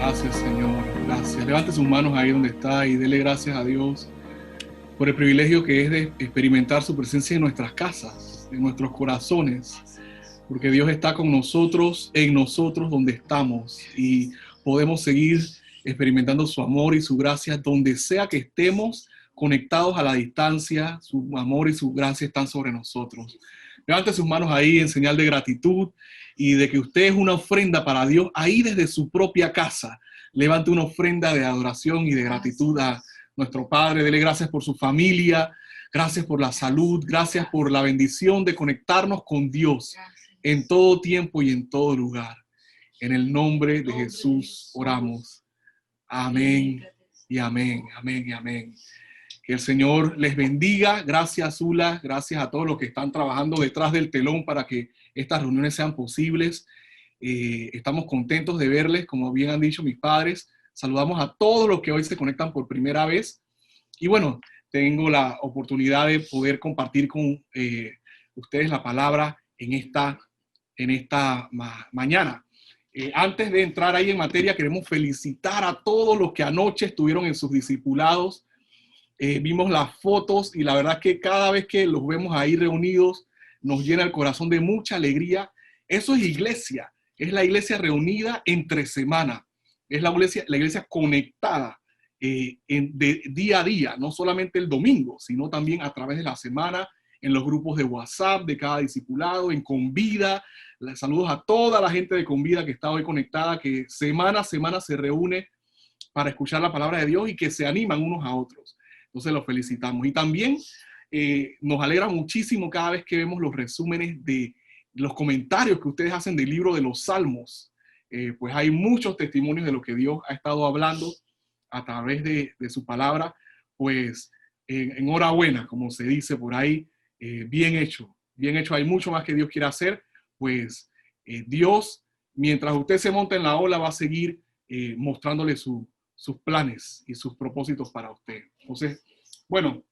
Gracias, Señor. Gracias. Levante sus manos ahí donde está y dele gracias a Dios por el privilegio que es de experimentar su presencia en nuestras casas, en nuestros corazones, porque Dios está con nosotros, en nosotros donde estamos, y podemos seguir experimentando su amor y su gracia donde sea que estemos conectados a la distancia. Su amor y su gracia están sobre nosotros. Levante sus manos ahí en señal de gratitud y de que usted es una ofrenda para Dios ahí desde su propia casa. Levante una ofrenda de adoración y de gratitud a nuestro Padre. Dele gracias por su familia, gracias por la salud, gracias por la bendición de conectarnos con Dios en todo tiempo y en todo lugar. En el nombre de Jesús oramos. Amén y amén, amén y amén. Que el Señor les bendiga. Gracias, Zula. Gracias a todos los que están trabajando detrás del telón para que estas reuniones sean posibles. Estamos contentos de verles, como bien han dicho mis padres. Saludamos a todos los que hoy se conectan por primera vez. Y bueno, tengo la oportunidad de poder compartir con ustedes la palabra en esta mañana. Antes de entrar ahí en materia, queremos felicitar a todos los que anoche estuvieron en sus discipulados. Vimos las fotos y la verdad que cada vez que los vemos ahí reunidos nos llena el corazón de mucha alegría. Eso es iglesia, es la iglesia reunida entre semana, es la iglesia conectada de día a día, no solamente el domingo, sino también a través de la semana, en los grupos de WhatsApp de cada discipulado, en Convida. Saludos a toda la gente de Convida que está hoy conectada, que semana a semana se reúne para escuchar la palabra de Dios y que se animan unos a otros. Entonces los felicitamos. Y también nos alegra muchísimo cada vez que vemos los resúmenes de los comentarios que ustedes hacen del libro de los Salmos. Pues hay muchos testimonios de lo que Dios ha estado hablando a través de su palabra. Pues enhorabuena, como se dice por ahí, bien hecho, bien hecho. Hay mucho más que Dios quiere hacer. Pues Dios, mientras usted se monta en la ola, va a seguir mostrándole sus planes y sus propósitos para usted. Entonces, bueno,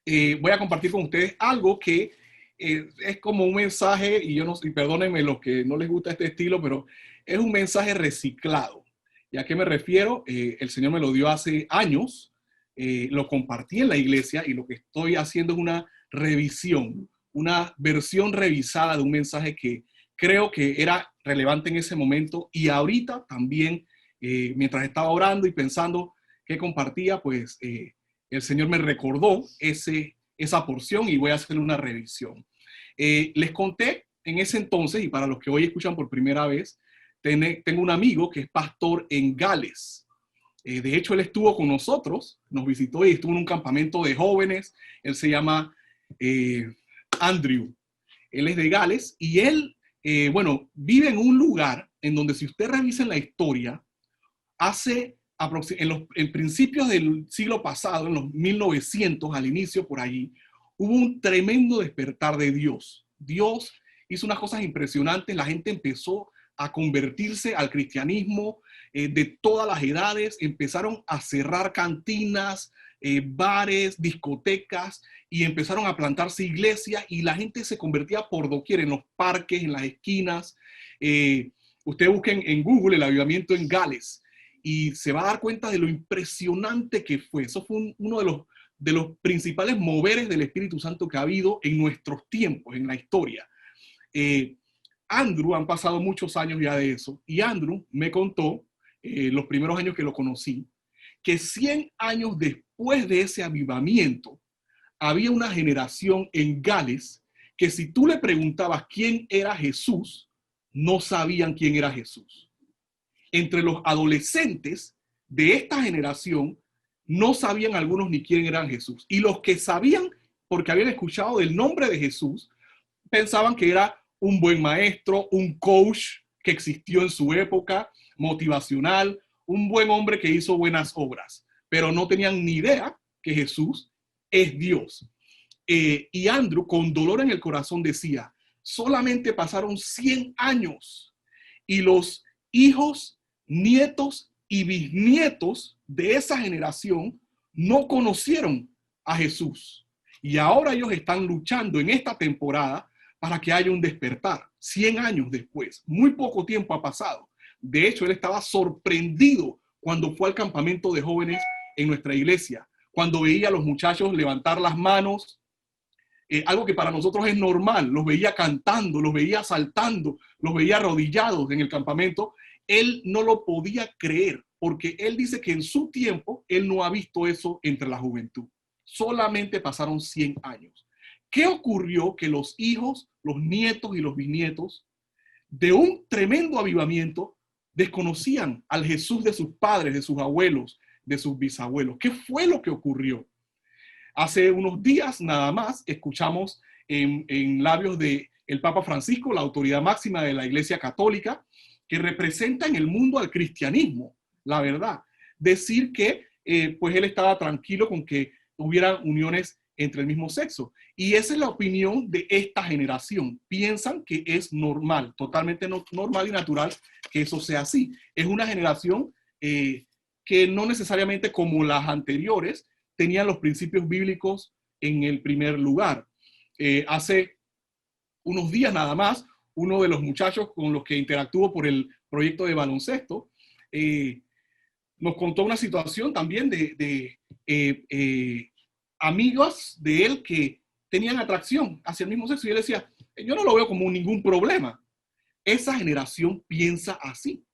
voy a compartir con ustedes algo que es como un mensaje, y perdónenme los que no les gusta este estilo, pero es un mensaje reciclado. ¿Y a qué me refiero? El Señor me lo dio hace años, lo compartí en la iglesia y lo que estoy haciendo es una revisión, una versión revisada de un mensaje que creo que era relevante en ese momento y ahorita también. Mientras estaba orando y pensando qué compartía, pues el Señor me recordó esa porción y voy a hacerle una revisión. Les conté en ese entonces, y para los que hoy escuchan por primera vez, tengo un amigo que es pastor en Gales. De hecho, él estuvo con nosotros, nos visitó y estuvo en un campamento de jóvenes. Él se llama Andrew. Él es de Gales y él, vive en un lugar en donde, si usted revisa en la historia, en principios del siglo pasado, en los 1900, al inicio por allí, hubo un tremendo despertar de Dios. Dios hizo unas cosas impresionantes, la gente empezó a convertirse al cristianismo de todas las edades, empezaron a cerrar cantinas, bares, discotecas, y empezaron a plantarse iglesias y la gente se convertía por doquier, en los parques, en las esquinas. Usted busque en Google el avivamiento en Gales y se va a dar cuenta de lo impresionante que fue. Eso fue uno de los principales moveres del Espíritu Santo que ha habido en nuestros tiempos, en la historia. Andrew, han pasado muchos años ya de eso, y Andrew me contó, los primeros años que lo conocí, que 100 años después de ese avivamiento, había una generación en Gales que, si tú le preguntabas quién era Jesús, no sabían quién era Jesús. Entre los adolescentes de esta generación no sabían algunos ni quién era Jesús. Y los que sabían, porque habían escuchado del nombre de Jesús, pensaban que era un buen maestro, un coach que existió en su época, motivacional, un buen hombre que hizo buenas obras, pero no tenían ni idea que Jesús es Dios. Y Andrew, con dolor en el corazón, decía: solamente pasaron 100 años y los hijos, nietos y bisnietos de esa generación no conocieron a Jesús. Y ahora ellos están luchando en esta temporada para que haya un despertar. 100 años después, muy poco tiempo ha pasado, De hecho, él estaba sorprendido cuando fue al campamento de jóvenes en nuestra iglesia, cuando veía a los muchachos levantar las manos, algo que para nosotros es normal, los veía cantando, los veía saltando, los veía arrodillados en el campamento. Él no lo podía creer, porque él dice que en su tiempo, él no ha visto eso entre la juventud. Solamente pasaron 100 años. ¿Qué ocurrió? Que los hijos, los nietos y los bisnietos de un tremendo avivamiento desconocían al Jesús de sus padres, de sus abuelos, de sus bisabuelos. ¿Qué fue lo que ocurrió? Hace unos días nada más escuchamos en labios del Papa Francisco, la autoridad máxima de la Iglesia Católica, que representa en el mundo al cristianismo, la verdad, decir que pues él estaba tranquilo con que hubieran uniones entre el mismo sexo. Y esa es la opinión de esta generación. Piensan que es normal, totalmente normal y natural que eso sea así. Es una generación que no necesariamente como las anteriores tenían los principios bíblicos en el primer lugar. Hace unos días nada más, uno de los muchachos con los que interactuó por el proyecto de baloncesto nos contó una situación también de amigos de él que tenían atracción hacia el mismo sexo, y él decía, yo no lo veo como ningún problema. Esa generación piensa así.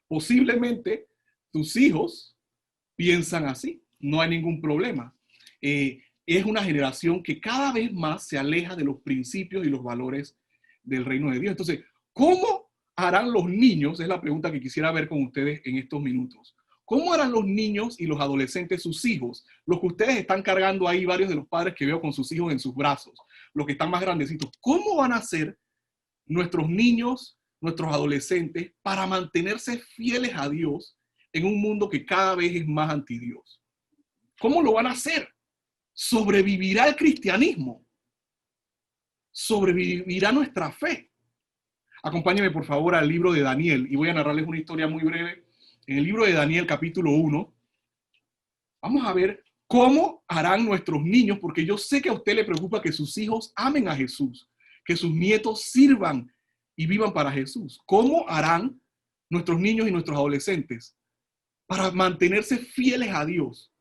Posiblemente tus hijos piensan así, no hay ningún problema. Es una generación que cada vez más se aleja de los principios y los valores del reino de Dios. Entonces, ¿cómo harán los niños? Es la pregunta que quisiera ver con ustedes en estos minutos. ¿Cómo harán los niños y los adolescentes, sus hijos? Los que ustedes están cargando ahí, varios de los padres que veo con sus hijos en sus brazos, los que están más grandecitos. ¿Cómo van a ser nuestros niños, nuestros adolescentes, para mantenerse fieles a Dios en un mundo que cada vez es más anti Dios? ¿Cómo lo van a hacer? ¿Sobrevivirá el cristianismo? ¿Sobrevivirá nuestra fe? Acompáñenme por favor al libro de Daniel y voy a narrarles una historia muy breve. En el libro de Daniel, capítulo 1, vamos a ver cómo harán nuestros niños, porque yo sé que a usted le preocupa que sus hijos amen a Jesús, que sus nietos sirvan y vivan para Jesús. ¿Cómo harán nuestros niños y nuestros adolescentes para mantenerse fieles a Dios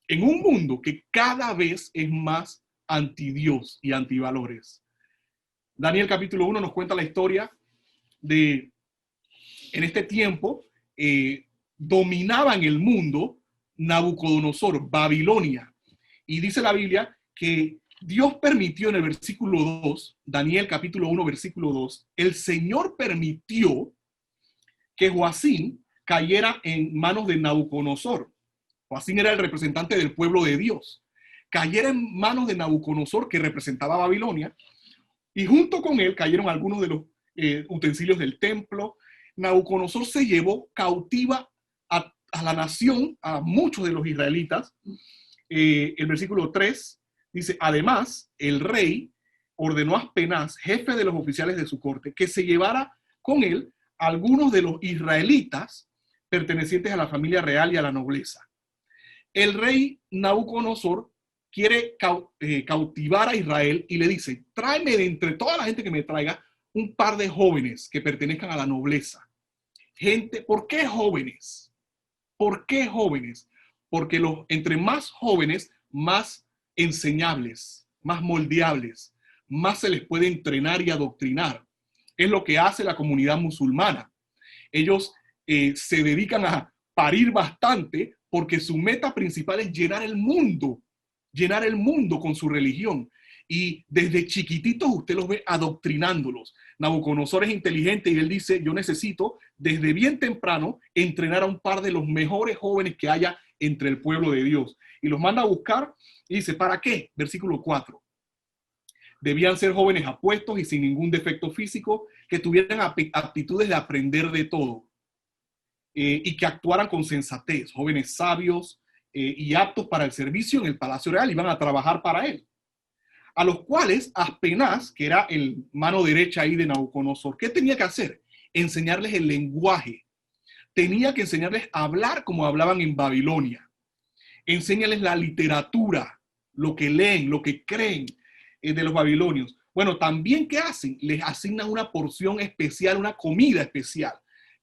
en un mundo que cada vez es más anti-Dios y antivalores? Daniel capítulo 1 nos cuenta la historia de, en este tiempo, dominaba en el mundo Nabucodonosor, Babilonia. Y dice la Biblia que Dios permitió en el versículo 2, Daniel capítulo 1, versículo 2, el Señor permitió que Joacín cayera en manos de Nabucodonosor. Joacín era el representante del pueblo de Dios. Cayera en manos de Nabucodonosor, que representaba a Babilonia, y junto con él cayeron algunos de los utensilios del templo. Nabucodonosor se llevó cautiva a la nación, a muchos de los israelitas. El versículo 3 dice, además, el rey ordenó a Aspenaz, jefe de los oficiales de su corte, que se llevara con él algunos de los israelitas pertenecientes a la familia real y a la nobleza. El rey Nabucodonosor quiere cautivar a Israel y le dice, tráeme de entre toda la gente que me traiga un par de jóvenes que pertenezcan a la nobleza. Gente, ¿por qué jóvenes? ¿Por qué jóvenes? Porque entre más jóvenes, más enseñables, más moldeables, más se les puede entrenar y adoctrinar. Es lo que hace la comunidad musulmana. Ellos se dedican a parir bastante porque su meta principal es llenar el mundo con su religión. Y desde chiquititos usted los ve adoctrinándolos. Nabucodonosor es inteligente y él dice, yo necesito desde bien temprano entrenar a un par de los mejores jóvenes que haya entre el pueblo de Dios. Y los manda a buscar y dice, ¿para qué? Versículo 4. Debían ser jóvenes apuestos y sin ningún defecto físico, que tuvieran aptitudes de aprender de todo y que actuaran con sensatez, jóvenes sabios y aptos para el servicio en el palacio real, iban a trabajar para él. A los cuales Aspenaz, que era el mano derecha ahí de Nabucodonosor, ¿qué tenía que hacer? Enseñarles el lenguaje. Tenía que enseñarles a hablar como hablaban en Babilonia. Enséñales la literatura, lo que leen, lo que creen de los babilonios. Bueno, también ¿qué hacen? Les asignan una porción especial, una comida especial,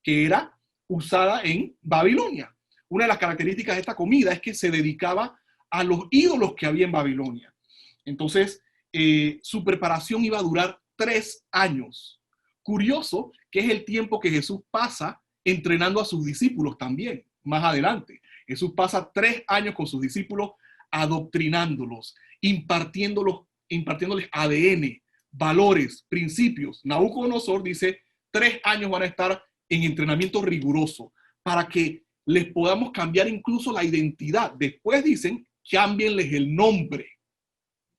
que era usada en Babilonia. Una de las características de esta comida es que se dedicaba a los ídolos que había en Babilonia. Entonces, su preparación iba a durar 3 años. Curioso que es el tiempo que Jesús pasa entrenando a sus discípulos también, más adelante. Jesús pasa 3 años con sus discípulos adoctrinándolos, impartiéndoles ADN, valores, principios. Nabucodonosor dice, 3 años van a estar en entrenamiento riguroso para que les podamos cambiar incluso la identidad. Después dicen, cámbienles el nombre.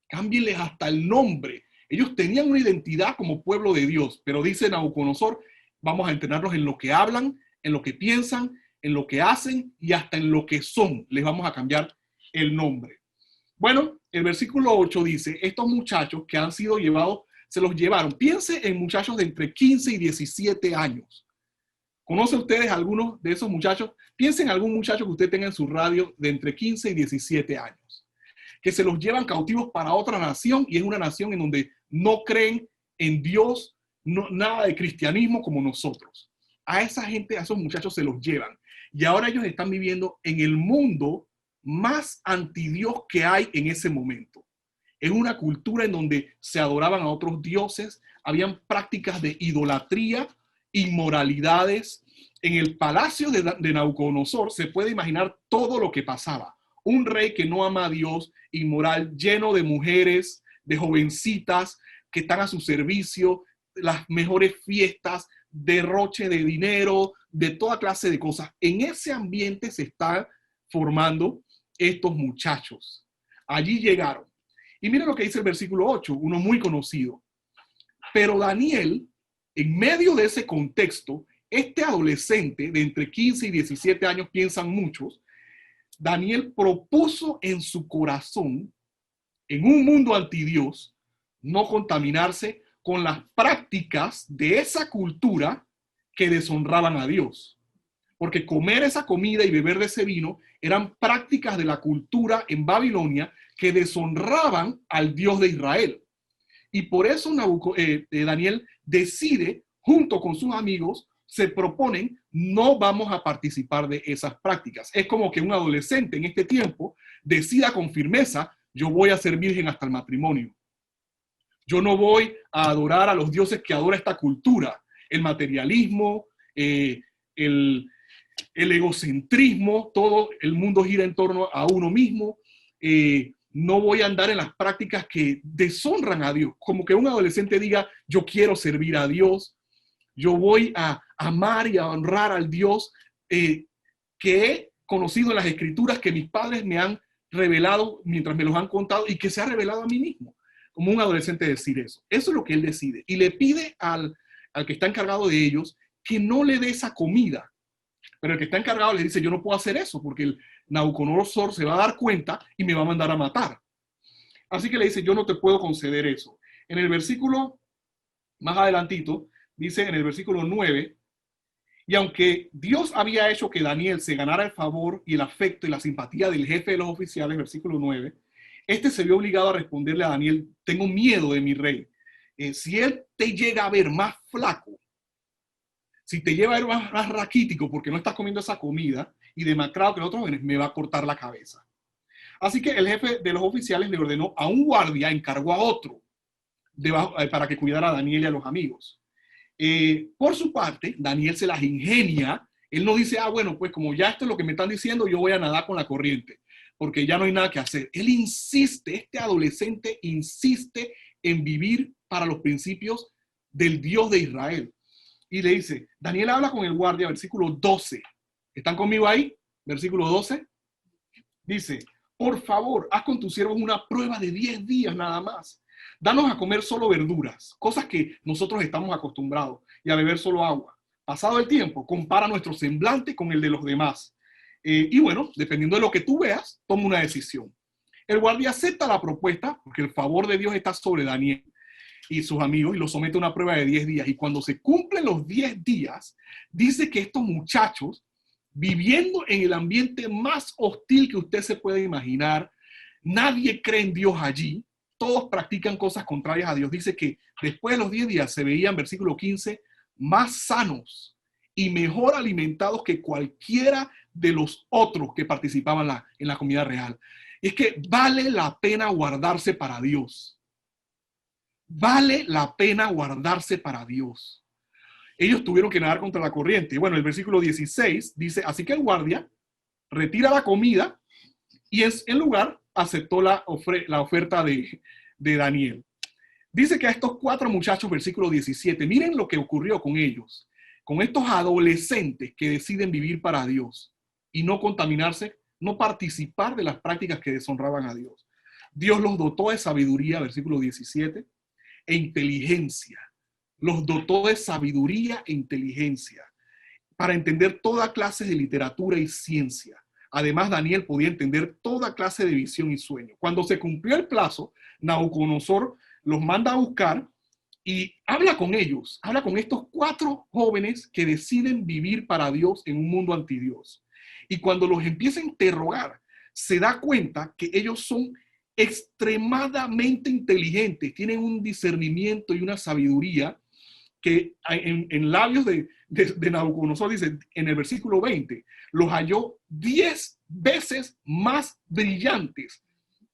Cámbienles hasta el nombre. Ellos tenían una identidad como pueblo de Dios, pero dice Nabucodonosor, vamos a entrenarlos en lo que hablan, en lo que piensan, en lo que hacen y hasta en lo que son. Les vamos a cambiar el nombre. Bueno, el versículo 8 dice, estos muchachos que han sido llevados, se los llevaron. Piense en muchachos de entre 15 y 17 años. ¿Conocen ustedes algunos de esos muchachos? Piensen en algún muchacho que usted tenga en su radio de entre 15 y 17 años, que se los llevan cautivos para otra nación y es una nación en donde no creen en Dios, no, nada de cristianismo como nosotros. A esa gente, a esos muchachos se los llevan. Y ahora ellos están viviendo en el mundo más antidios que hay en ese momento. Es una cultura en donde se adoraban a otros dioses, habían prácticas de idolatría, inmoralidades. En el palacio de Nabucodonosor se puede imaginar todo lo que pasaba. Un rey que no ama a Dios, inmoral, lleno de mujeres, de jovencitas que están a su servicio, las mejores fiestas, derroche de dinero, de toda clase de cosas. En ese ambiente se están formando estos muchachos. Allí llegaron. Y miren lo que dice el versículo 8, uno muy conocido. Pero Daniel, en medio de ese contexto, este adolescente de entre 15 y 17 años, piensan muchos, Daniel propuso en su corazón, en un mundo antidios, no contaminarse con las prácticas de esa cultura que deshonraban a Dios. Porque comer esa comida y beber de ese vino eran prácticas de la cultura en Babilonia que deshonraban al Dios de Israel. Y por eso Daniel decide, junto con sus amigos, se proponen, no vamos a participar de esas prácticas. Es como que un adolescente en este tiempo decida con firmeza, yo voy a ser virgen hasta el matrimonio. Yo no voy a adorar a los dioses que adora esta cultura. El materialismo, el egocentrismo, todo el mundo gira en torno a uno mismo. No voy a andar en las prácticas que deshonran a Dios. Como que un adolescente diga, yo quiero servir a Dios. Yo voy a amar y a honrar al Dios que he conocido en las escrituras, que mis padres me han revelado mientras me los han contado y que se ha revelado a mí mismo. Como un adolescente decir eso. Eso es lo que él decide. Y le pide al que está encargado de ellos que no le dé esa comida. Pero el que está encargado le dice, yo no puedo hacer eso porque el Nabucodonosor se va a dar cuenta y me va a mandar a matar. Así que le dice, yo no te puedo conceder eso. En el versículo más adelantito, dice en el versículo 9, y aunque Dios había hecho que Daniel se ganara el favor y el afecto y la simpatía del jefe de los oficiales, versículo 9, este se vio obligado a responderle a Daniel, tengo miedo de mi rey. Si él te llega a ver más flaco, si te lleva a ver más raquítico porque no estás comiendo esa comida y demacrado que los otros jóvenes, me va a cortar la cabeza. Así que el jefe de los oficiales le ordenó a un guardia, encargó a otro para que cuidara a Daniel y a los amigos. Por su parte, Daniel se las ingenia. Él no dice, bueno, pues como ya esto es lo que me están diciendo, yo voy a nadar con la corriente, porque ya no hay nada que hacer. Él insiste, este adolescente insiste en vivir para los principios del Dios de Israel. Y le dice, Daniel habla con el guardia, versículo 12. ¿Están conmigo ahí? Versículo 12. Dice, por favor, haz con tus siervos una prueba de 10 días nada más. Danos a comer solo verduras, cosas que nosotros estamos acostumbrados, y a beber solo agua. Pasado el tiempo, compara nuestro semblante con el de los demás. Y bueno, dependiendo de lo que tú veas, toma una decisión. El guardia acepta la propuesta porque el favor de Dios está sobre Daniel y sus amigos y los somete a una prueba de 10 días. Y cuando se cumplen los 10 días, dice que estos muchachos, viviendo en el ambiente más hostil que usted se puede imaginar, nadie cree en Dios allí, todos practican cosas contrarias a Dios. Dice que después de los 10 días se veían, versículo 15, más sanos y mejor alimentados que cualquiera de los otros que participaban en la comida real. Y es que vale la pena guardarse para Dios. Vale la pena guardarse para Dios. Ellos tuvieron que nadar contra la corriente. Bueno, el versículo 16 dice, así que el guardia retira la comida y en lugar aceptó la oferta de Daniel. Dice que a estos 4 muchachos, versículo 17, miren lo que ocurrió con ellos, con estos adolescentes que deciden vivir para Dios y no contaminarse, no participar de las prácticas que deshonraban a Dios. Dios los dotó de sabiduría, versículo 17, e inteligencia. Los dotó de sabiduría e inteligencia para entender toda clase de literatura y ciencia. Además, Daniel podía entender toda clase de visión y sueño. Cuando se cumplió el plazo, Nabucodonosor los manda a buscar y habla con ellos, habla con estos 4 jóvenes que deciden vivir para Dios en un mundo antidios. Y cuando los empieza a interrogar, se da cuenta que ellos son extremadamente inteligentes, tienen un discernimiento y una sabiduría que en labios de Nabucodonosor dice en el versículo 20, los halló 10 veces más brillantes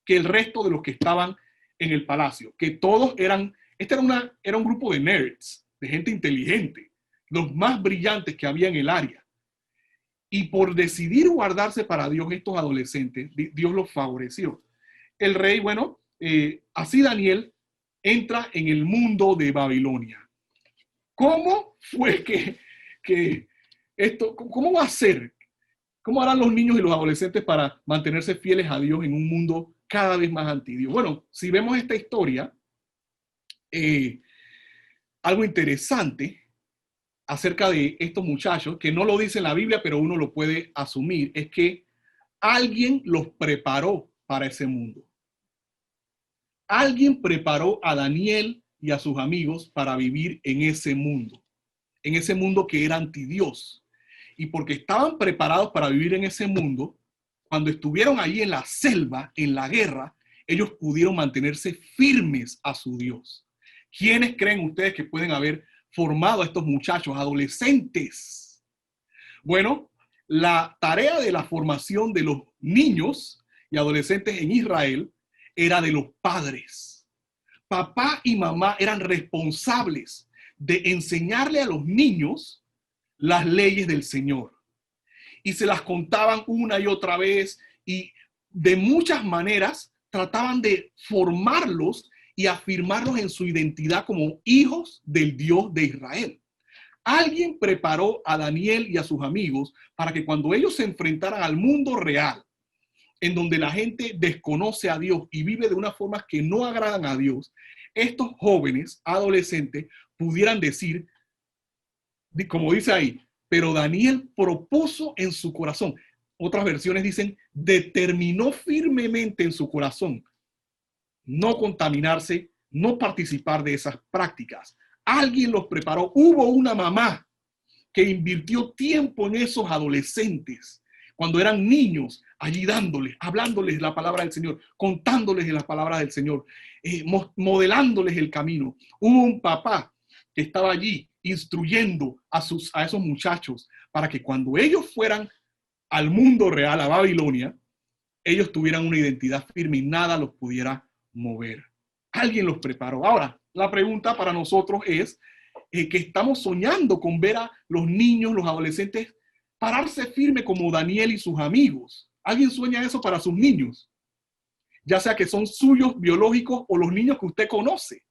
que el resto de los que estaban en el palacio, que todos eran, era un grupo de nerds, de gente inteligente, los más brillantes que había en el área. Y por decidir guardarse para Dios estos adolescentes, Dios los favoreció. El rey, bueno, así Daniel entra en el mundo de Babilonia. ¿Cómo fue que esto, cómo va a ser? ¿Cómo harán los niños y los adolescentes para mantenerse fieles a Dios en un mundo cada vez más antidios? Bueno, si vemos esta historia, algo interesante acerca de estos muchachos, que no lo dice en la Biblia, pero uno lo puede asumir, es que alguien los preparó para ese mundo. Alguien preparó a Daniel y a sus amigos para vivir en ese mundo que era antidios. Y porque estaban preparados para vivir en ese mundo, cuando estuvieron ahí en la selva, en la guerra, ellos pudieron mantenerse firmes a su Dios. ¿Quiénes creen ustedes que pueden haber formado a estos muchachos, adolescentes? Bueno, la tarea de la formación de los niños y adolescentes en Israel era de los padres. Papá y mamá eran responsables de enseñarle a los niños las leyes del Señor. Y se las contaban una y otra vez y de muchas maneras trataban de formarlos y afirmarlos en su identidad como hijos del Dios de Israel. Alguien preparó a Daniel y a sus amigos para que cuando ellos se enfrentaran al mundo real, en donde la gente desconoce a Dios y vive de una forma que no agradan a Dios, estos jóvenes, adolescentes, pudieran decir, como dice ahí, pero Daniel propuso en su corazón. Otras versiones dicen, determinó firmemente en su corazón no contaminarse, no participar de esas prácticas. Alguien los preparó. Hubo una mamá que invirtió tiempo en esos adolescentes cuando eran niños, allí dándoles, hablándoles la palabra del Señor, contándoles la palabra del Señor, modelándoles el camino. Hubo un papá que estaba allí instruyendo a esos muchachos para que cuando ellos fueran al mundo real, a Babilonia, ellos tuvieran una identidad firme y nada los pudiera mover. Alguien los preparó. Ahora, la pregunta para nosotros es que estamos soñando con ver a los niños, los adolescentes, pararse firme como Daniel y sus amigos. ¿Alguien sueña eso para sus niños? Ya sea que son suyos biológicos o los niños que usted conoce.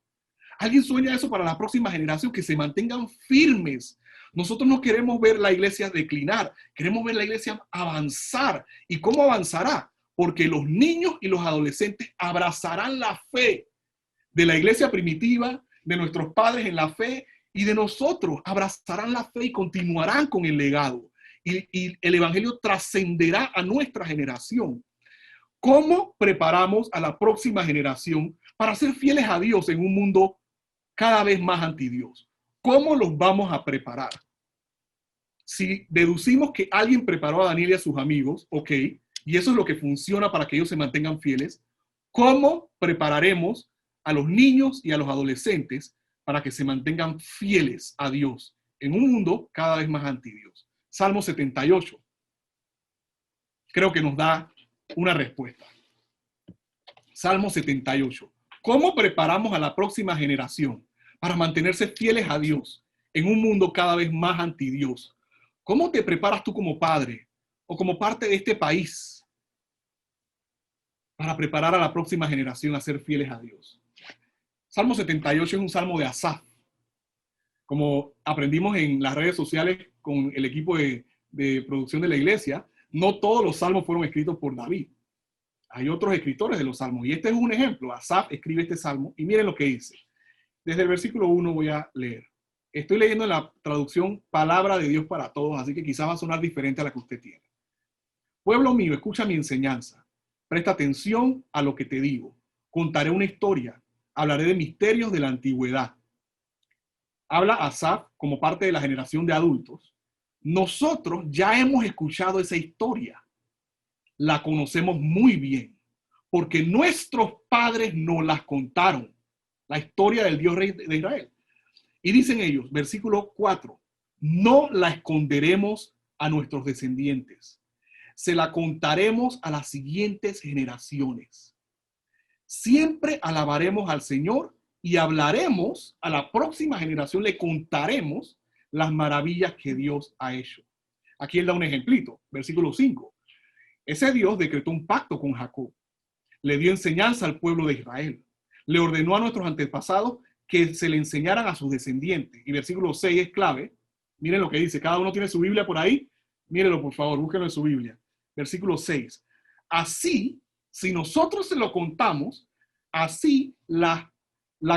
¿Alguien sueña eso para la próxima generación? Que se mantengan firmes. Nosotros no queremos ver la iglesia declinar, queremos ver la iglesia avanzar. ¿Y cómo avanzará? Porque los niños y los adolescentes abrazarán la fe de la iglesia primitiva, de nuestros padres en la fe y de nosotros. Abrazarán la fe y continuarán con el legado. Y el evangelio trascenderá a nuestra generación. ¿Cómo preparamos a la próxima generación para ser fieles a Dios en un mundo cada vez más antidios? ¿Cómo los vamos a preparar? Si deducimos que alguien preparó a Daniel y a sus amigos, ok, y eso es lo que funciona para que ellos se mantengan fieles, ¿cómo prepararemos a los niños y a los adolescentes para que se mantengan fieles a Dios en un mundo cada vez más anti-Dios. Salmo 78. Creo que nos da una respuesta. Salmo 78. ¿Cómo preparamos a la próxima generación para mantenerse fieles a Dios en un mundo cada vez más anti-Dios? ¿Cómo te preparas tú como padre o como parte de este país para preparar a la próxima generación a ser fieles a Dios? Salmo 78 es un salmo de Asaf. Como aprendimos en las redes sociales con el equipo de producción de la iglesia, no todos los salmos fueron escritos por David. Hay otros escritores de los salmos y este es un ejemplo. Asaf escribe este salmo y miren lo que dice. Desde el versículo 1 voy a leer. Estoy leyendo en la traducción Palabra de Dios para Todos, así que quizás va a sonar diferente a la que usted tiene. Pueblo mío, escucha mi enseñanza. Presta atención a lo que te digo. Contaré una historia. Hablaré de misterios de la antigüedad. Habla Asaf como parte de la generación de adultos. Nosotros ya hemos escuchado esa historia. La conocemos muy bien, porque nuestros padres nos las contaron. La historia del Dios Rey de Israel. Y dicen ellos, versículo 4, no la esconderemos a nuestros descendientes. Se la contaremos a las siguientes generaciones. Siempre alabaremos al Señor y hablaremos a la próxima generación, le contaremos las maravillas que Dios ha hecho. Aquí él da un ejemplito, versículo 5. Ese Dios decretó un pacto con Jacob, le dio enseñanza al pueblo de Israel, le ordenó a nuestros antepasados que se le enseñaran a sus descendientes. Y versículo 6 es clave. Miren lo que dice, cada uno tiene su Biblia por ahí. Mírenlo por favor, búsquenlo en su Biblia. Versículo 6. Así, si nosotros se lo contamos, así la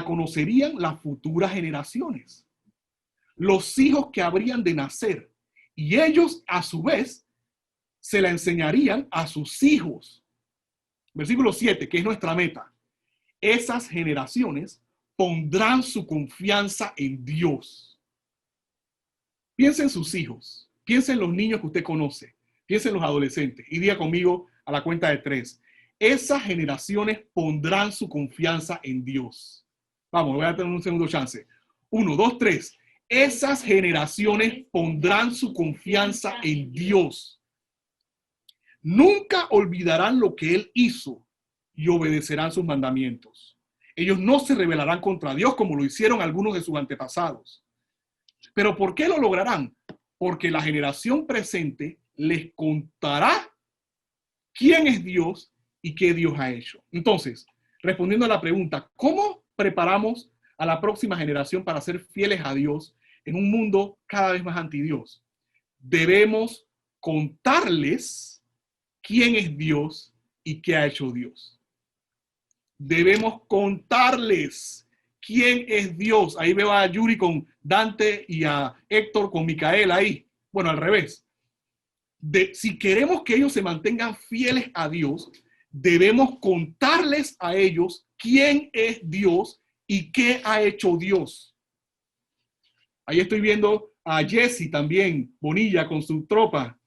conocerían las futuras generaciones, los hijos que habrían de nacer, y ellos a su vez se la enseñarían a sus hijos. Versículo 7, que es nuestra meta. Esas generaciones pondrán su confianza en Dios. Piensa en sus hijos, piensa en los niños que usted conoce, piensa en los adolescentes y diga conmigo a la cuenta de 3. Esas generaciones pondrán su confianza en Dios. Vamos, voy a tener un segundo chance. 1, 2, 3. Esas generaciones pondrán su confianza en Dios. Nunca olvidarán lo que Él hizo y obedecerán sus mandamientos. Ellos no se rebelarán contra Dios como lo hicieron algunos de sus antepasados. ¿Pero por qué lo lograrán? Porque la generación presente les contará quién es Dios y qué Dios ha hecho. Entonces, respondiendo a la pregunta, ¿cómo preparamos a la próxima generación para ser fieles a Dios en un mundo cada vez más anti-Dios? Debemos contarles quién es Dios y qué ha hecho Dios. Debemos contarles quién es Dios. Ahí veo a Yuri con Dante y a Héctor con Micael ahí. Bueno, al revés. Si queremos que ellos se mantengan fieles a Dios, debemos contarles a ellos quién es Dios y qué ha hecho Dios. Ahí estoy viendo a Jesse también, Bonilla con su tropa.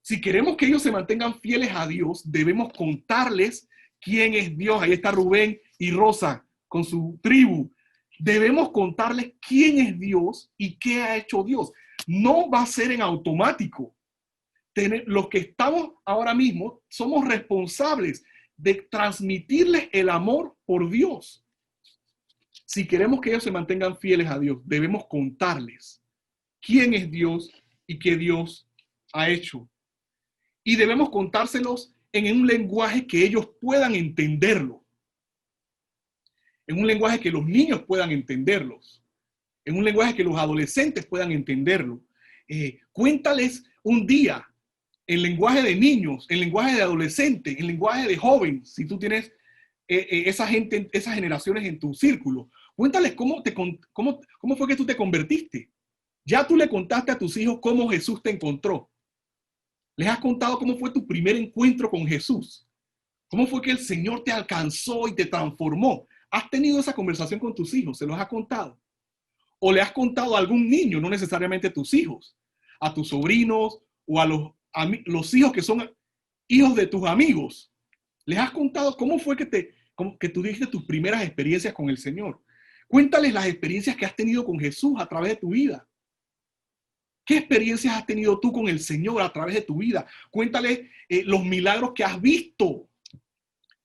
Si queremos que ellos se mantengan fieles a Dios, debemos contarles quién es Dios. Ahí está Rubén y Rosa con su tribu. Debemos contarles quién es Dios y qué ha hecho Dios. No va a ser en automático. Los que estamos ahora mismo somos responsables de transmitirles el amor por Dios. Si queremos que ellos se mantengan fieles a Dios, debemos contarles quién es Dios y qué Dios ha hecho. Y debemos contárselos en un lenguaje que ellos puedan entenderlo. En un lenguaje que los niños puedan entenderlos. En un lenguaje que los adolescentes puedan entenderlo. Cuéntales un día en lenguaje de niños, en lenguaje de adolescentes, en lenguaje de jóvenes, si tú tienes esa gente, esas generaciones en tu círculo. Cuéntales cómo fue que tú te convertiste. Ya tú le contaste a tus hijos cómo Jesús te encontró. Les has contado cómo fue tu primer encuentro con Jesús. Cómo fue que el Señor te alcanzó y te transformó. ¿Has tenido esa conversación con tus hijos? ¿Se los has contado? ¿O le has contado a algún niño, no necesariamente a tus hijos, a tus sobrinos o a los hijos que son hijos de tus amigos? ¿Les has contado cómo fue que tú dijiste tus primeras experiencias con el Señor? Cuéntales las experiencias que has tenido con Jesús a través de tu vida. ¿Qué experiencias has tenido tú con el Señor a través de tu vida? Cuéntale los milagros que has visto,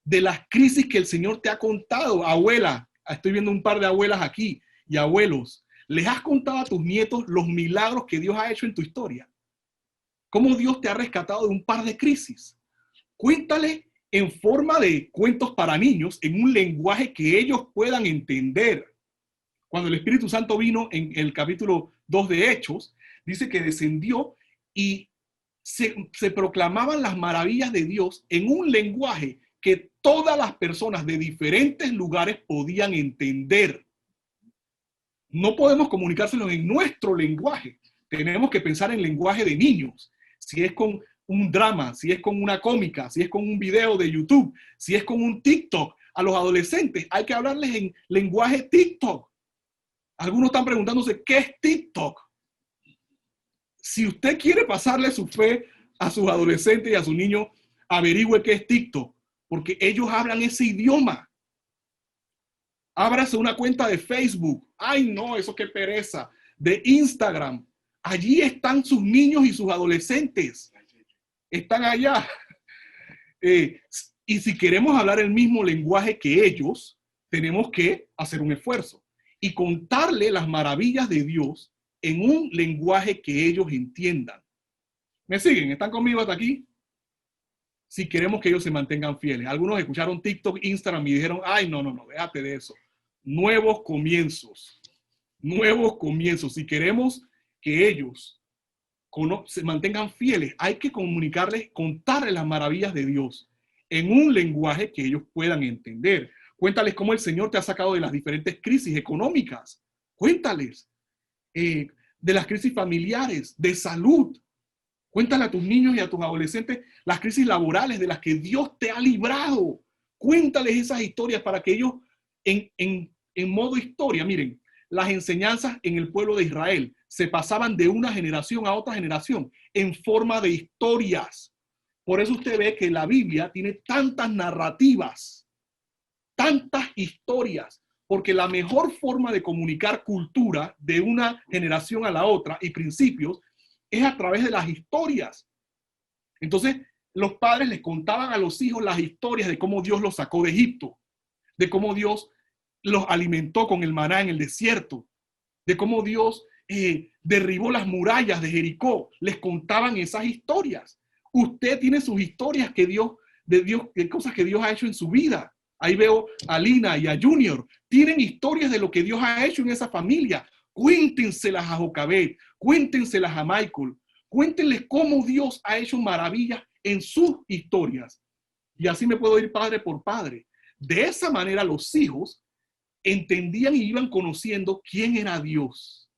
de las crisis que el Señor te ha contado. Abuela, estoy viendo un par de abuelas aquí y abuelos. ¿Les has contado a tus nietos los milagros que Dios ha hecho en tu historia? ¿Cómo Dios te ha rescatado de un par de crisis? Cuéntale en forma de cuentos para niños, en un lenguaje que ellos puedan entender. Cuando el Espíritu Santo vino en el capítulo 2 de Hechos, dice que descendió y se proclamaban las maravillas de Dios en un lenguaje que todas las personas de diferentes lugares podían entender. No podemos comunicárselo en nuestro lenguaje. Tenemos que pensar en lenguaje de niños. Si es con un drama, si es con una cómica, si es con un video de YouTube, si es con un TikTok, a los adolescentes hay que hablarles en lenguaje TikTok. Algunos están preguntándose, ¿qué es TikTok? Si usted quiere pasarle su fe a sus adolescentes y a sus niños, averigüe qué es TikTok, porque ellos hablan ese idioma. Ábrase una cuenta de Facebook. Ay, no, eso qué pereza. De Instagram. Allí están sus niños y sus adolescentes. Están allá. Y si queremos hablar el mismo lenguaje que ellos, tenemos que hacer un esfuerzo y contarle las maravillas de Dios en un lenguaje que ellos entiendan. ¿Me siguen? ¿Están conmigo hasta aquí? Si queremos que ellos se mantengan fieles. Algunos escucharon TikTok, Instagram y dijeron, ay, no, déjate de eso. Nuevos comienzos. Nuevos comienzos. Si queremos que ellos se mantengan fieles, hay que comunicarles, contarles las maravillas de Dios en un lenguaje que ellos puedan entender. Cuéntales cómo el Señor te ha sacado de las diferentes crisis económicas. Cuéntales de las crisis familiares, de salud. Cuéntale a tus niños y a tus adolescentes las crisis laborales de las que Dios te ha librado. Cuéntales esas historias para que ellos, en modo historia, miren, las enseñanzas en el pueblo de Israel se pasaban de una generación a otra generación en forma de historias. Por eso usted ve que la Biblia tiene tantas narrativas, tantas historias, porque la mejor forma de comunicar cultura de una generación a la otra y principios es a través de las historias. Entonces, los padres les contaban a los hijos las historias de cómo Dios los sacó de Egipto, de cómo Dios los alimentó con el maná en el desierto, de cómo Dios derribó las murallas de Jericó. Les contaban esas historias. Usted tiene sus historias de cosas que Dios ha hecho en su vida. Ahí veo a Lina y a Junior. Tienen historias de lo que Dios ha hecho en esa familia. Cuéntenselas a Jocabet, cuéntenselas a Michael, cuéntenles cómo Dios ha hecho maravillas en sus historias. Y así me puedo ir padre por padre. De esa manera los hijos entendían y iban conociendo quién era Dios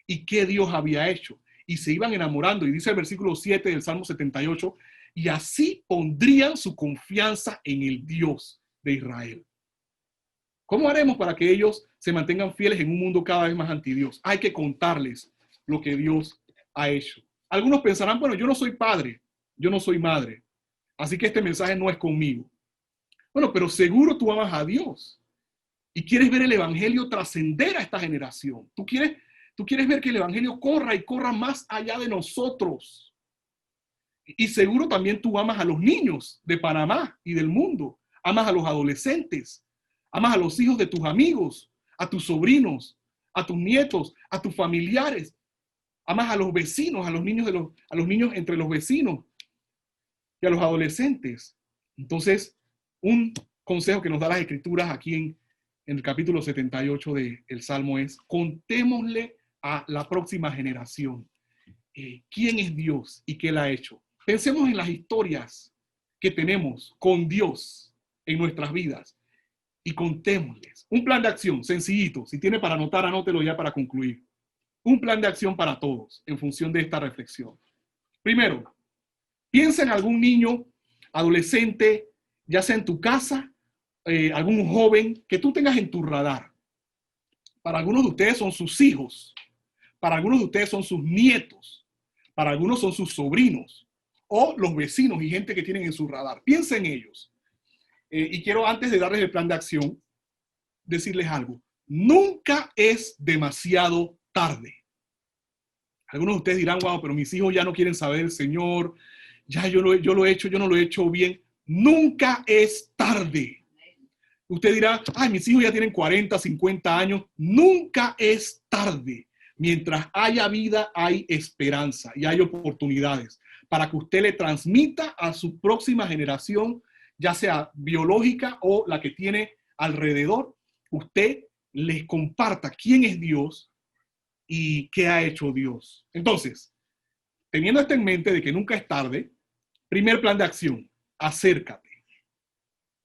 y qué Dios había hecho. Y se iban enamorando. Y dice el versículo 7 del Salmo 78, y así pondrían su confianza en el Dios de Israel. ¿Cómo haremos para que ellos se mantengan fieles en un mundo cada vez más antidios? Hay que contarles lo que Dios ha hecho. Algunos pensarán, bueno, yo no soy padre, yo no soy madre, así que este mensaje no es conmigo. Bueno, pero seguro tú amas a Dios y quieres ver el evangelio trascender a esta generación. Tú quieres ver que el evangelio corra y corra más allá de nosotros. Y seguro también tú amas a los niños de Panamá y del mundo. Amas a los adolescentes. Amas a los hijos de tus amigos, a tus sobrinos, a tus nietos, a tus familiares. Amas a los vecinos, a los niños entre los vecinos y a los adolescentes. Entonces, un consejo que nos da las Escrituras aquí en el capítulo 78 del Salmo es: contémosle a la próxima generación quién es Dios y qué Él ha hecho. Pensemos en las historias que tenemos con Dios en nuestras vidas y contémosles. Un plan de acción sencillito. Si tiene para anotar, anótelo ya para concluir. Un plan de acción para todos en función de esta reflexión. Primero, piensa en algún niño, adolescente, ya sea en tu casa, algún joven que tú tengas en tu radar. Para algunos de ustedes son sus hijos, para algunos de ustedes son sus nietos, para algunos son sus sobrinos o los vecinos y gente que tienen en su radar. Piensa en ellos. Y quiero, antes de darles el plan de acción, decirles algo. Nunca es demasiado tarde. Algunos de ustedes dirán, wow, pero mis hijos ya no quieren saber del Señor, ya yo lo he hecho, yo no lo he hecho bien. Nunca es tarde. Usted dirá, ay, mis hijos ya tienen 40, 50 años. Nunca es tarde. Mientras haya vida, hay esperanza y hay oportunidades para que usted le transmita a su próxima generación, ya sea biológica o la que tiene alrededor, usted les comparta quién es Dios y qué ha hecho Dios. Entonces, teniendo esto en mente de que nunca es tarde, primer plan de acción, acércate.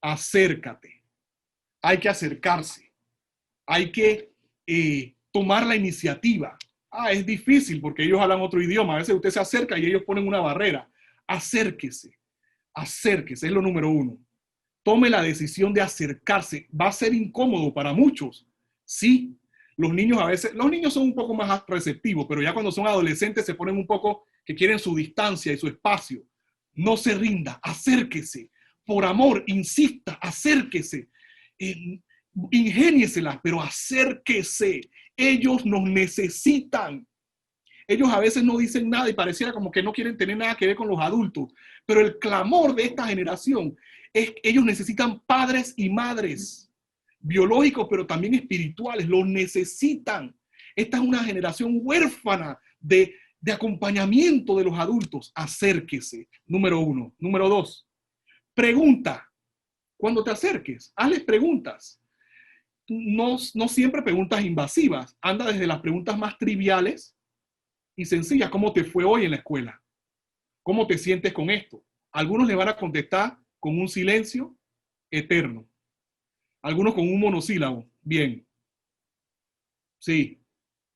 Acércate. Hay que acercarse. Hay que tomar la iniciativa. Es difícil porque ellos hablan otro idioma. A veces usted se acerca y ellos ponen una barrera. Acérquese. Acérquese, es lo número uno. Tome la decisión de acercarse. Va a ser incómodo para muchos. Sí, los niños a veces, los niños son un poco más receptivos, pero ya cuando son adolescentes se ponen un poco que quieren su distancia y su espacio. No se rinda, acérquese. Por amor, insista, acérquese. Ingénieselas, pero acérquese. Ellos nos necesitan. Ellos a veces no dicen nada y pareciera como que no quieren tener nada que ver con los adultos, pero el clamor de esta generación es que ellos necesitan padres y madres biológicos, pero también espirituales. Los necesitan. Esta es una generación huérfana de acompañamiento de los adultos. Acérquese, número uno. Número dos, pregunta. Cuando te acerques, hazles preguntas. No siempre preguntas invasivas. Anda desde las preguntas más triviales y sencillas. ¿Cómo te fue hoy en la escuela? ¿Cómo te sientes con esto? Algunos le van a contestar con un silencio eterno. Algunos con un monosílabo. Bien. Sí.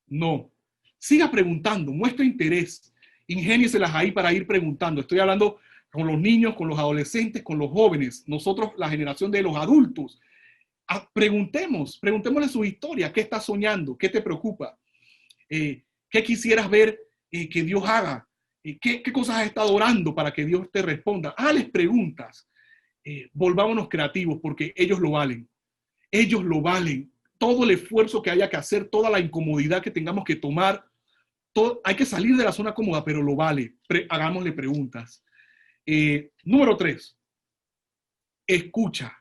No. Siga preguntando. Muestra interés. Ingénieselas ahí para ir preguntando. Estoy hablando con los niños, con los adolescentes, con los jóvenes. Nosotros, la generación de los adultos. Preguntémosle su historia. ¿Qué estás soñando? ¿Qué te preocupa? ¿Qué quisieras ver que Dios haga? ¿Qué cosas has estado orando para que Dios te responda? Hazles preguntas. Volvámonos creativos porque ellos lo valen. Ellos lo valen. Todo el esfuerzo que haya que hacer, toda la incomodidad que tengamos que tomar, hay que salir de la zona cómoda, pero lo vale. Hagámosle preguntas. Número 3. Escucha.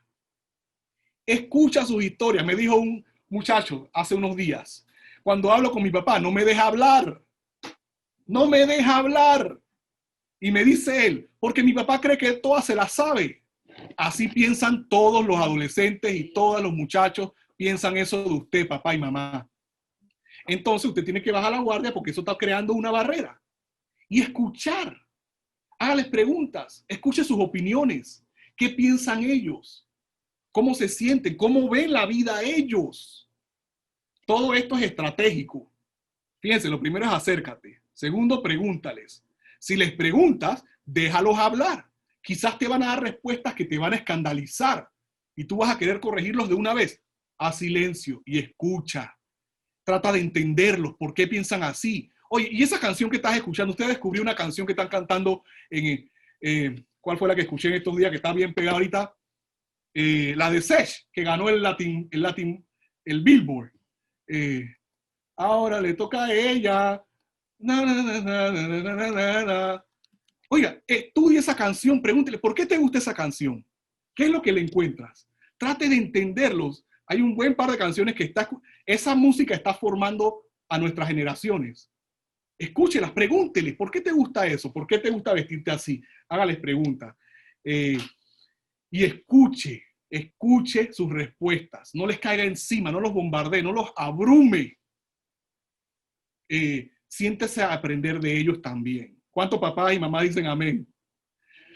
Escucha sus historias. Me dijo un muchacho hace unos días, cuando hablo con mi papá, no me deja hablar. No me deja hablar. Y me dice él, porque mi papá cree que todas se las sabe. Así piensan todos los adolescentes y todos los muchachos piensan eso de usted, papá y mamá. Entonces usted tiene que bajar la guardia porque eso está creando una barrera. Y escuchar. Hágales preguntas. Escuche sus opiniones. ¿Qué piensan ellos? ¿Cómo se sienten? ¿Cómo ven la vida ellos? Todo esto es estratégico. Fíjense, lo primero es acércate. Segundo, pregúntales. Si les preguntas, déjalos hablar. Quizás te van a dar respuestas que te van a escandalizar y tú vas a querer corregirlos de una vez. Haz silencio y escucha. Trata de entenderlos, por qué piensan así. Oye, y esa canción que estás escuchando, usted descubrió una canción que están cantando en... ¿cuál fue la que escuché en estos días que está bien pegada ahorita? La de Sesh, que ganó el Billboard. Ahora le toca a ella. Na, na, na, na, na, na, na. Oiga, estudie esa canción, pregúntele, ¿por qué te gusta esa canción? ¿Qué es lo que le encuentras? Trate de entenderlos. Hay un buen par de canciones que esa música está formando a nuestras generaciones. Escúchelas, pregúnteles, ¿por qué te gusta eso? ¿Por qué te gusta vestirte así? Hágales preguntas. Y escuche sus respuestas. No les caiga encima, no los bombardee, no los abrume. Siéntese a aprender de ellos también. ¿Cuántos papás y mamás dicen amén?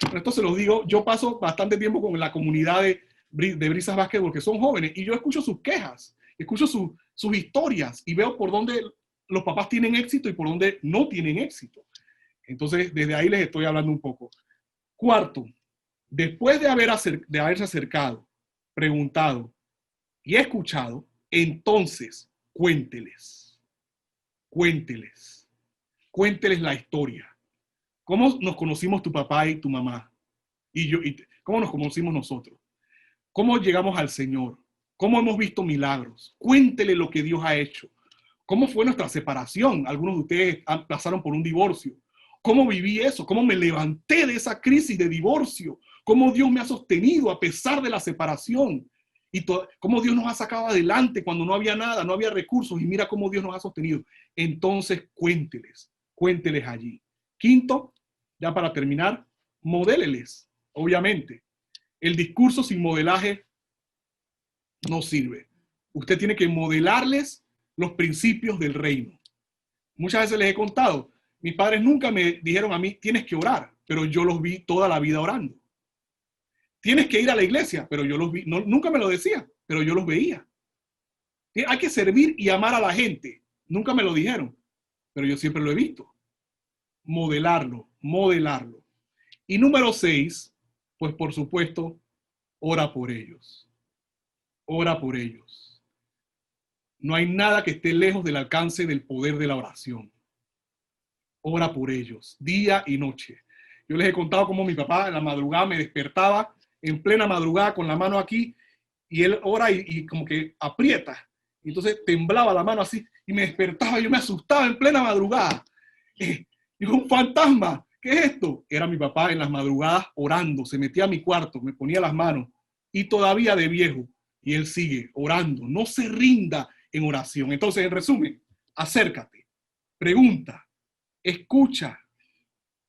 Bueno, esto se los digo, yo paso bastante tiempo con la comunidad de Brisas Básquetbol, que son jóvenes, y yo escucho sus quejas, escucho sus historias y veo por dónde los papás tienen éxito y por dónde no tienen éxito. Entonces, desde ahí les estoy hablando un poco. Cuarto, después de haberse acercado, preguntado y escuchado, entonces cuénteles la historia. ¿Cómo nos conocimos tu papá y tu mamá? Y yo, ¿cómo nos conocimos nosotros? ¿Cómo llegamos al Señor? ¿Cómo hemos visto milagros? Cuéntele lo que Dios ha hecho. ¿Cómo fue nuestra separación? Algunos de ustedes pasaron por un divorcio. ¿Cómo viví eso? ¿Cómo me levanté de esa crisis de divorcio? ¿Cómo Dios me ha sostenido a pesar de la separación? Y cómo Dios nos ha sacado adelante cuando no había nada, no había recursos, y mira cómo Dios nos ha sostenido. Entonces cuénteles allí. Quinto, ya para terminar, modéleles, obviamente. El discurso sin modelaje no sirve. Usted tiene que modelarles los principios del reino. Muchas veces les he contado, mis padres nunca me dijeron a mí, tienes que orar, pero yo los vi toda la vida orando. Tienes que ir a la iglesia, pero yo los vi, no, nunca me lo decían, pero yo los veía. Hay que servir y amar a la gente. Nunca me lo dijeron, pero yo siempre lo he visto. Modelarlo. Y número 6, pues por supuesto, ora por ellos. Ora por ellos. No hay nada que esté lejos del alcance del poder de la oración. Ora por ellos, día y noche. Yo les he contado cómo mi papá en la madrugada me despertaba en plena madrugada con la mano aquí y él ora y como que aprieta. Y entonces temblaba la mano así y me despertaba. Yo me asustaba en plena madrugada. Digo, un fantasma. ¿Qué es esto? Era mi papá en las madrugadas orando. Se metía a mi cuarto, me ponía las manos y todavía de viejo. Y él sigue orando. No se rinda en oración. Entonces, en resumen, acércate, pregunta, escucha,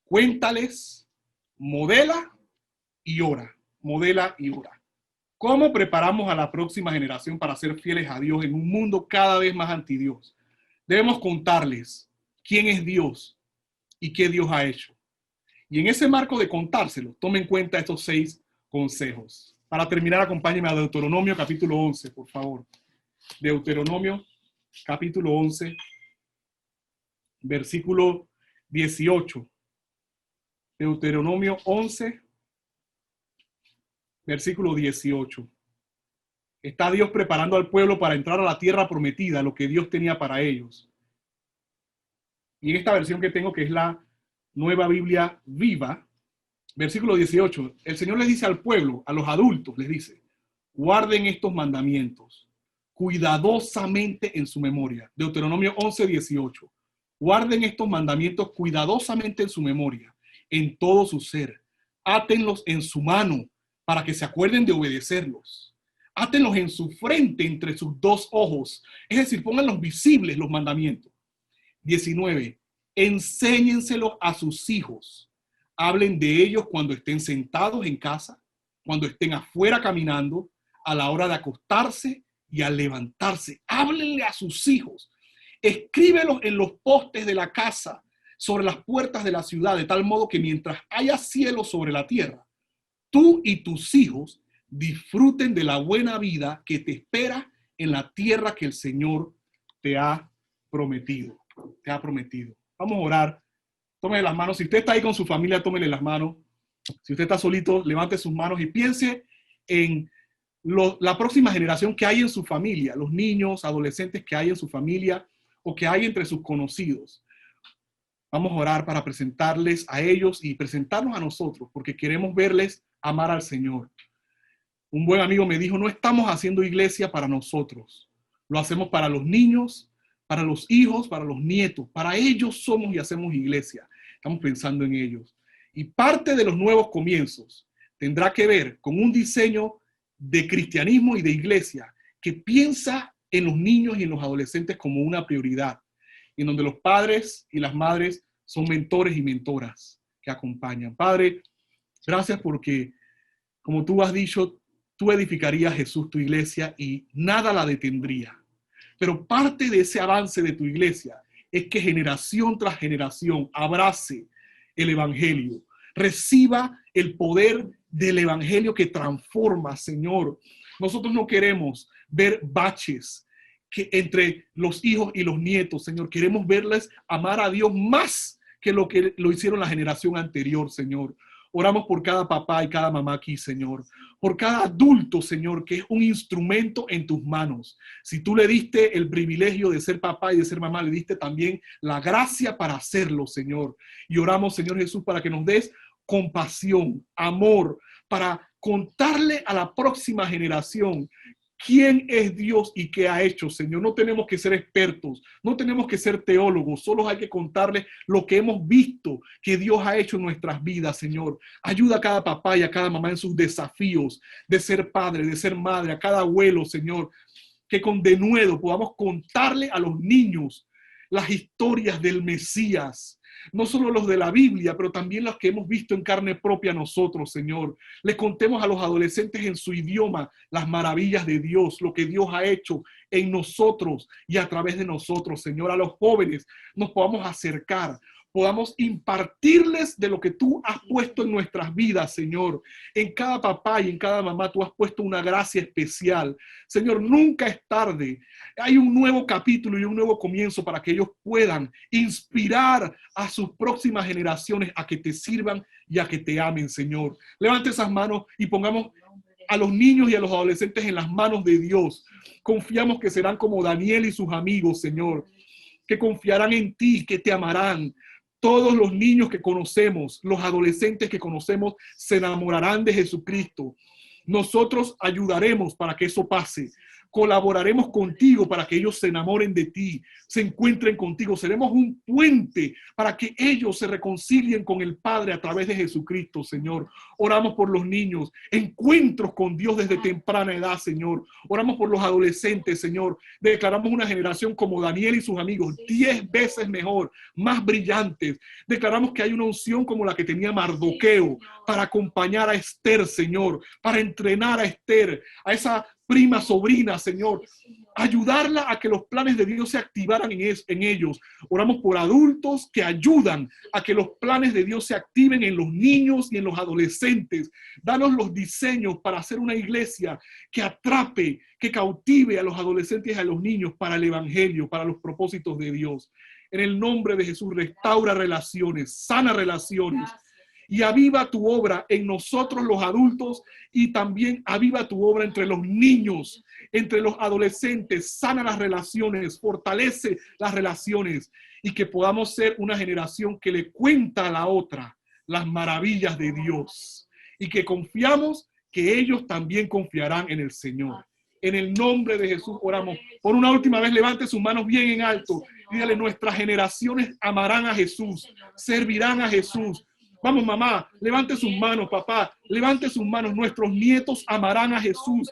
cuéntales, modela y ora. Modela y ora. ¿Cómo preparamos a la próxima generación para ser fieles a Dios en un mundo cada vez más anti Dios? Debemos contarles quién es Dios y qué Dios ha hecho. Y en ese marco de contárselo, tome en cuenta estos 6 consejos. Para terminar, acompáñenme a Deuteronomio capítulo 11, por favor. Deuteronomio capítulo 11, versículo 18. Deuteronomio 11, versículo 18. Está Dios preparando al pueblo para entrar a la tierra prometida, lo que Dios tenía para ellos. Y en esta versión que tengo, que es la Nueva Biblia Viva, versículo 18, el Señor les dice al pueblo, a los adultos, les dice, guarden estos mandamientos cuidadosamente en su memoria. Deuteronomio 11, 18. Guarden estos mandamientos cuidadosamente en su memoria, en todo su ser. Átenlos en su mano para que se acuerden de obedecerlos. Átenlos en su frente entre sus 2 ojos. Es decir, pónganlos visibles los mandamientos. 19. Enséñenselos a sus hijos. Hablen de ellos cuando estén sentados en casa, cuando estén afuera caminando, a la hora de acostarse y al levantarse. Háblenle a sus hijos. Escríbelos en los postes de la casa, sobre las puertas de la ciudad, de tal modo que mientras haya cielo sobre la tierra, tú y tus hijos disfruten de la buena vida que te espera en la tierra que el Señor te ha prometido. Vamos a orar. Tómele las manos. Si usted está ahí con su familia, tómele las manos. Si usted está solito, levante sus manos y piense en la próxima generación que hay en su familia, los niños, adolescentes que hay en su familia o que hay entre sus conocidos. Vamos a orar para presentarles a ellos y presentarnos a nosotros, porque queremos verles amar al Señor. Un buen amigo me dijo, no estamos haciendo iglesia para nosotros. Lo hacemos para los niños, para los hijos, para los nietos. Para ellos somos y hacemos iglesia. Estamos pensando en ellos. Y parte de los nuevos comienzos tendrá que ver con un diseño de cristianismo y de iglesia que piensa en los niños y en los adolescentes como una prioridad, en donde los padres y las madres son mentores y mentoras que acompañan. Padre, gracias porque, como tú has dicho, tú edificarías, Jesús, tu iglesia y nada la detendría. Pero parte de ese avance de tu iglesia es que generación tras generación abrace el evangelio, reciba el poder del evangelio que transforma, Señor. Nosotros no queremos ver baches entre los hijos y los nietos, Señor. Queremos verles amar a Dios más que lo hicieron la generación anterior, Señor. Oramos por cada papá y cada mamá aquí, Señor. Por cada adulto, Señor, que es un instrumento en tus manos. Si tú le diste el privilegio de ser papá y de ser mamá, le diste también la gracia para hacerlo, Señor. Y oramos, Señor Jesús, para que nos des compasión, amor, para contarle a la próxima generación quién es Dios y qué ha hecho, Señor. No tenemos que ser expertos, no tenemos que ser teólogos, solo hay que contarles lo que hemos visto que Dios ha hecho en nuestras vidas, Señor. Ayuda a cada papá y a cada mamá en sus desafíos de ser padre, de ser madre, a cada abuelo, Señor, que con denuedo podamos contarle a los niños las historias del Mesías, no solo los de la Biblia, pero también los que hemos visto en carne propia nosotros, Señor. Le contemos a los adolescentes en su idioma las maravillas de Dios, lo que Dios ha hecho en nosotros y a través de nosotros, Señor. A los jóvenes nos podamos acercar, podamos impartirles de lo que tú has puesto en nuestras vidas, Señor. En cada papá y en cada mamá tú has puesto una gracia especial. Señor, nunca es tarde. Hay un nuevo capítulo y un nuevo comienzo para que ellos puedan inspirar a sus próximas generaciones a que te sirvan y a que te amen, Señor. Levante esas manos y pongamos a los niños y a los adolescentes en las manos de Dios. Confiamos que serán como Daniel y sus amigos, Señor, que confiarán en ti, que te amarán. Todos los niños que conocemos, los adolescentes que conocemos, se enamorarán de Jesucristo. Nosotros ayudaremos para que eso pase. Colaboraremos contigo para que ellos se enamoren de ti, se encuentren contigo. Seremos un puente para que ellos se reconcilien con el Padre a través de Jesucristo, Señor. Oramos por los niños, encuentros con Dios desde temprana edad, Señor. Oramos por los adolescentes, Señor. Declaramos una generación como Daniel y sus amigos, 10 veces mejor, más brillantes. Declaramos que hay una unción como la que tenía Mardoqueo para acompañar a Esther, Señor, para entrenar a Esther, a esa prima, sobrina, Señor, ayudarla a que los planes de Dios se activaran en ellos. Oramos por adultos que ayudan a que los planes de Dios se activen en los niños y en los adolescentes. Danos los diseños para hacer una iglesia que atrape, que cautive a los adolescentes y a los niños para el evangelio, para los propósitos de Dios. En el nombre de Jesús, restaura relaciones, sana relaciones. Y aviva tu obra en nosotros los adultos y también aviva tu obra entre los niños, entre los adolescentes. Sana las relaciones, fortalece las relaciones y que podamos ser una generación que le cuenta a la otra las maravillas de Dios y que confiamos que ellos también confiarán en el Señor. En el nombre de Jesús oramos. Por una última vez, levante sus manos bien en alto y dígale: nuestras generaciones amarán a Jesús, servirán a Jesús. Vamos, mamá, levante sus manos, papá, levante sus manos. Nuestros nietos amarán a Jesús.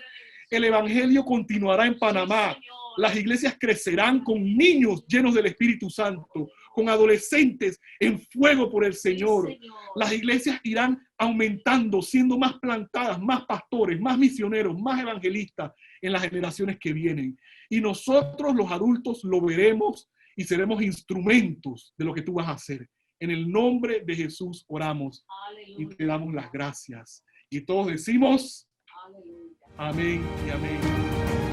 El evangelio continuará en Panamá. Las iglesias crecerán con niños llenos del Espíritu Santo, con adolescentes en fuego por el Señor. Las iglesias irán aumentando, siendo más plantadas, más pastores, más misioneros, más evangelistas en las generaciones que vienen. Y nosotros, los adultos, lo veremos y seremos instrumentos de lo que tú vas a hacer. En el nombre de Jesús oramos. Aleluya. Y te damos las gracias. Y todos decimos, aleluya. Amén y amén.